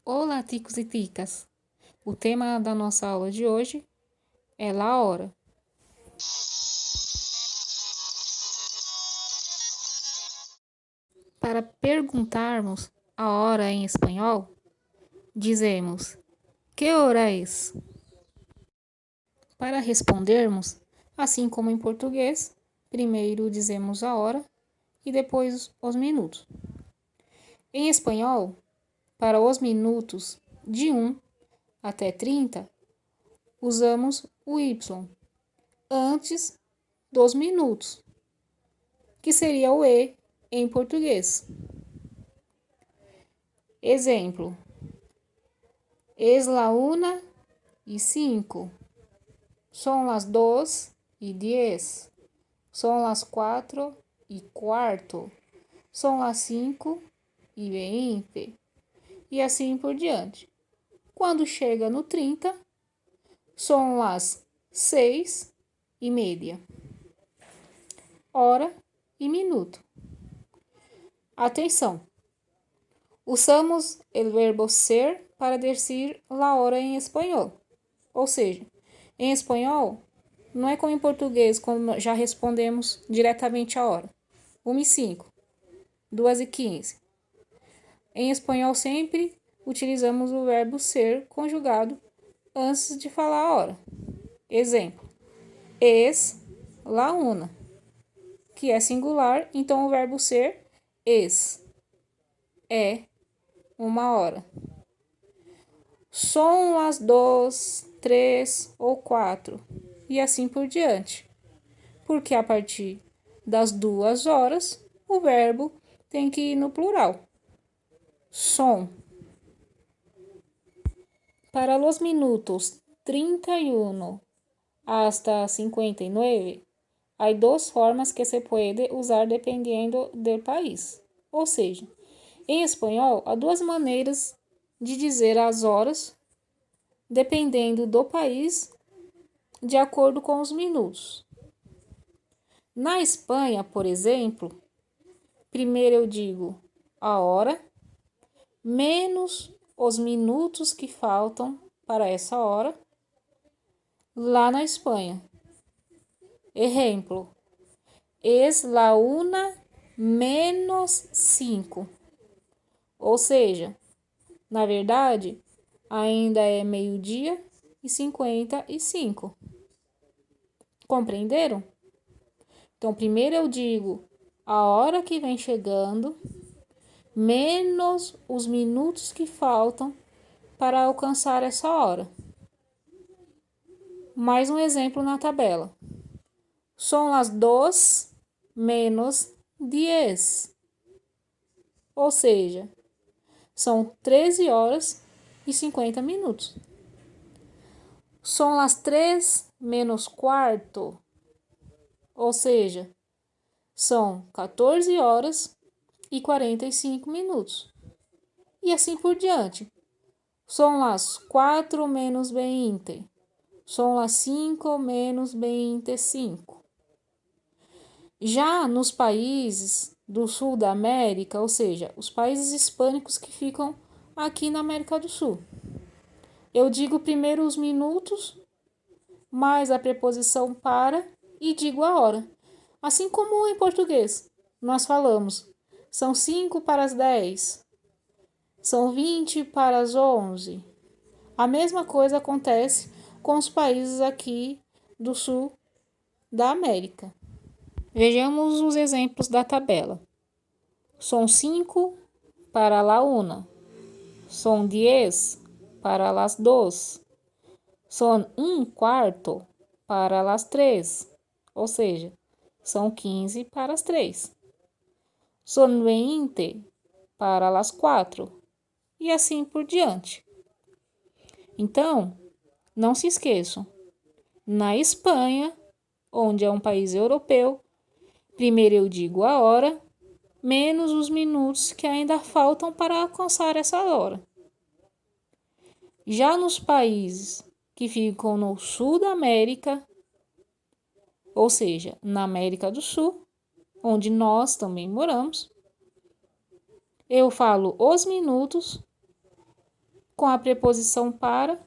Olá, ticos e ticas! O tema da nossa aula de hoje é la hora. Para perguntarmos a hora em espanhol, dizemos que hora es? Para respondermos, assim como em português, primeiro dizemos a hora e depois os minutos. Em espanhol, para os minutos de 1 até 30, usamos o Y antes dos minutos, que seria o E em português. Exemplo: es la 1:05, son las 2:10, son las 4:15, son las 5:20 e assim por diante. Quando chega no 30, são las 6:30. Hora e minuto. Atenção! Usamos o verbo ser para decir la hora em espanhol. Ou seja, em espanhol, não é como em português, quando já respondemos diretamente a hora. 1:05, 2:15. Em espanhol, sempre utilizamos o verbo ser conjugado antes de falar a hora. Exemplo: es la 1, que é singular, então o verbo ser es, é 1 hora. Son las 2, 3 ou 4 e assim por diante. Porque a partir das 2 horas, o verbo tem que ir no plural. Son. Para los minutos 31 hasta 59, há duas formas que se pode usar dependendo do país. Ou seja, em espanhol, há duas maneiras de dizer as horas, dependendo do país, de acordo com os minutos. Na Espanha, por exemplo, primeiro eu digo a hora, menos os minutos que faltam para essa hora, lá na Espanha. Exemplo: es la 1:05. Ou seja, na verdade, ainda é 12:55. Compreenderam? Então, primeiro eu digo a hora que vem chegando, menos os minutos que faltam para alcançar essa hora. Mais um exemplo na tabela. Son las 2:10. Ou seja, são 13h50. Son las 3:15. Ou seja, são 14h45. E assim por diante. Son las 4:20. Son las 5:25. Já nos países do sul da América, ou seja, os países hispânicos que ficam aqui na América do Sul, eu digo primeiro os minutos, mais a preposição para e digo a hora. Assim como em português, nós falamos, são 5:10, são 20:11. A mesma coisa acontece com os países aqui do sul da América. Vejamos os exemplos da tabela. Son 5 para la 1. Son 10 para las 2. Son 1/4 para las 3. Ou seja, são 15 para as 3. Son 20 para las 4. E assim por diante. Então, não se esqueçam, na Espanha, onde é um país europeu, primeiro eu digo a hora, menos os minutos que ainda faltam para alcançar essa hora. Já nos países que ficam no sul da América, ou seja, na América do Sul, onde nós também moramos, eu falo os minutos com a preposição para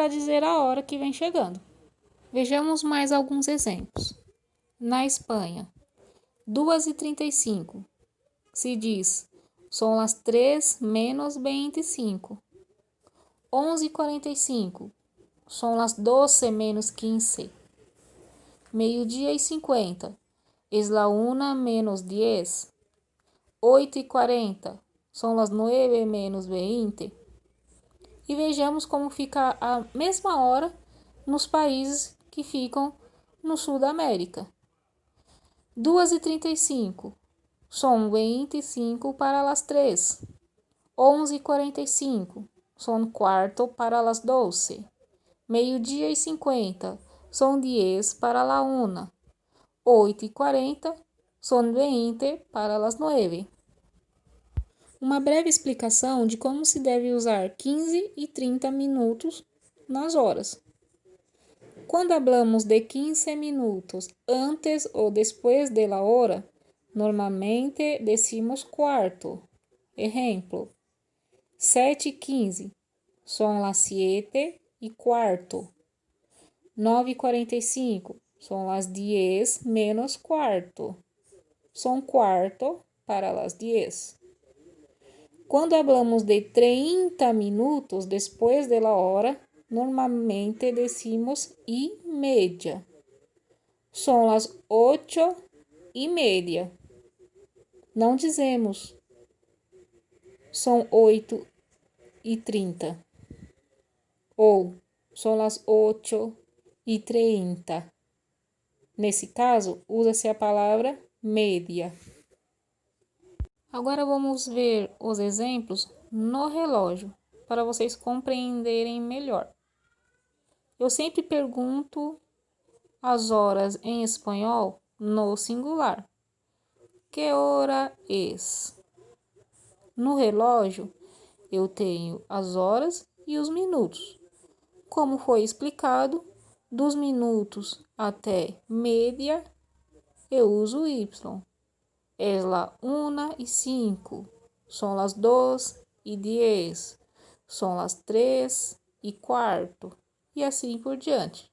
dizer a hora que vem chegando. Vejamos mais alguns exemplos. Na Espanha, 2h35 se diz são as 3 menos 25. 11h45 são as 12 menos 15. Meio-dia e 50 es la 1 menos 10. 8h40 são as 9 menos 20. E vejamos como fica a mesma hora nos países que ficam no sul da América. 2h35 são 25 para as 3. 11h45 são quarto para as 12. Meio-dia e 50 são 10 para a 1. 8h40 são 20 para as 9. Uma breve explicação de como se deve usar 15 e 30 minutos nas horas. Quando hablamos de 15 minutos antes ou después de la hora, normalmente decimos cuarto. Ejemplo, 7h15 são las 7:15. 9h45 são las 10 menos cuarto. São quarto para las 10. Quando hablamos de 30 minutos después de la hora, normalmente decimos y media. São as 8:30. Não dizemos são 8:30 ou são as 8:30. Nesse caso, usa-se a palavra média. Agora vamos ver os exemplos no relógio, para vocês compreenderem melhor. Eu sempre pergunto as horas em espanhol no singular. Que hora es? No relógio, eu tenho as horas e os minutos. Como foi explicado, dos minutos até média, eu uso Y. Es la 1:05, são las 2:10, são las 3:15 e assim por diante.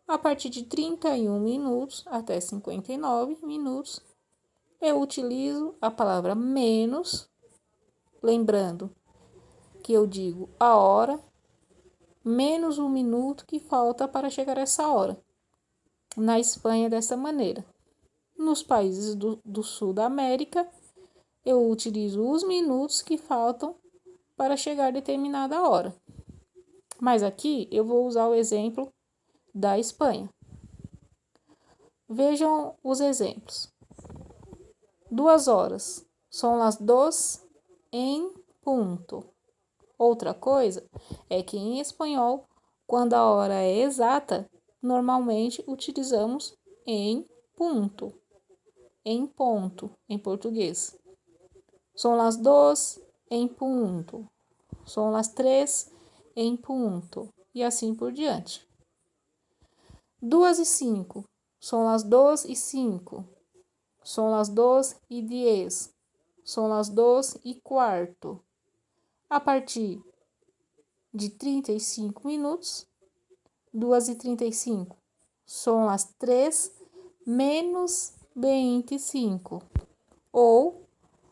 A partir de 31 minutos até 59 minutos, eu utilizo a palavra menos, lembrando que eu digo a hora menos o minuto que falta para chegar a essa hora. Na Espanha, dessa maneira. Nos países do sul da América, eu utilizo os minutos que faltam para chegar a determinada hora. Mas aqui eu vou usar o exemplo da Espanha. Vejam os exemplos. 2 horas são as 2 em ponto. Outra coisa é que em espanhol, quando a hora é exata, normalmente utilizamos em ponto. Em ponto, em português. São as 2 em ponto. São as 3 em ponto. E assim por diante. 2:05. São as 2:05. São as 2:10. São as 2:15. A partir de 35 minutos, 2:35. São as 3 menos 25, ou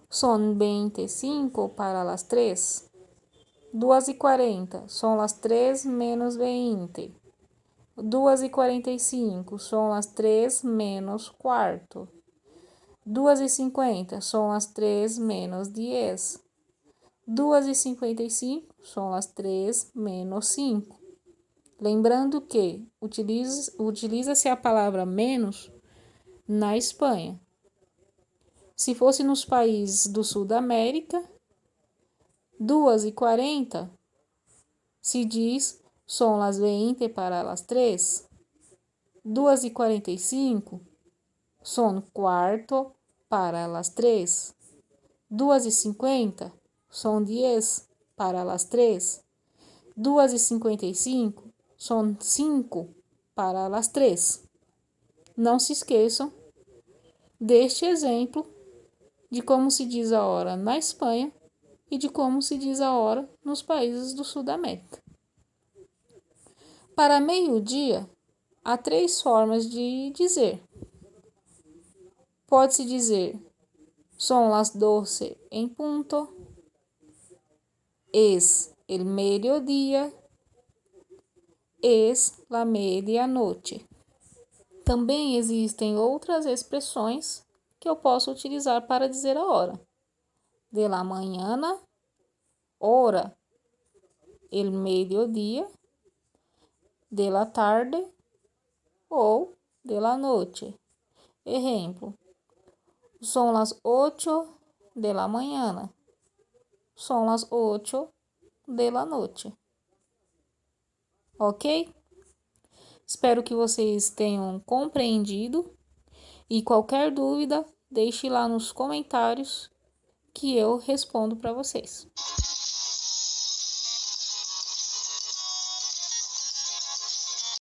são 25 para as 3. 2:40 são as 3 menos 20. 2:45 são as 3 menos quarto. 2:50 são as 3 menos 10. 2:55 são as 3 menos 5. Lembrando que utiliza-se a palavra menos na Espanha. Se fosse nos países do sul da América, 2:40 se diz são as 20 para as 3. 2:45 são quarto para as 3. 2:50 são 10 para as 3. 2:55 são 5 para as 3. Não se esqueçam deste exemplo de como se diz a hora na Espanha e de como se diz a hora nos países do sul da América. Para meio-dia, há 3 formas de dizer. Pode-se dizer son las 12 en punto, es el mediodía, es la medianoche. Também existem outras expressões que eu posso utilizar para dizer a hora. De la mañana, hora, el mediodía, de la tarde ou de la noche. Exemplo, son las 8 de la mañana, son las 8 de la noche. Ok? Espero que vocês tenham compreendido e qualquer dúvida, deixe lá nos comentários que eu respondo para vocês.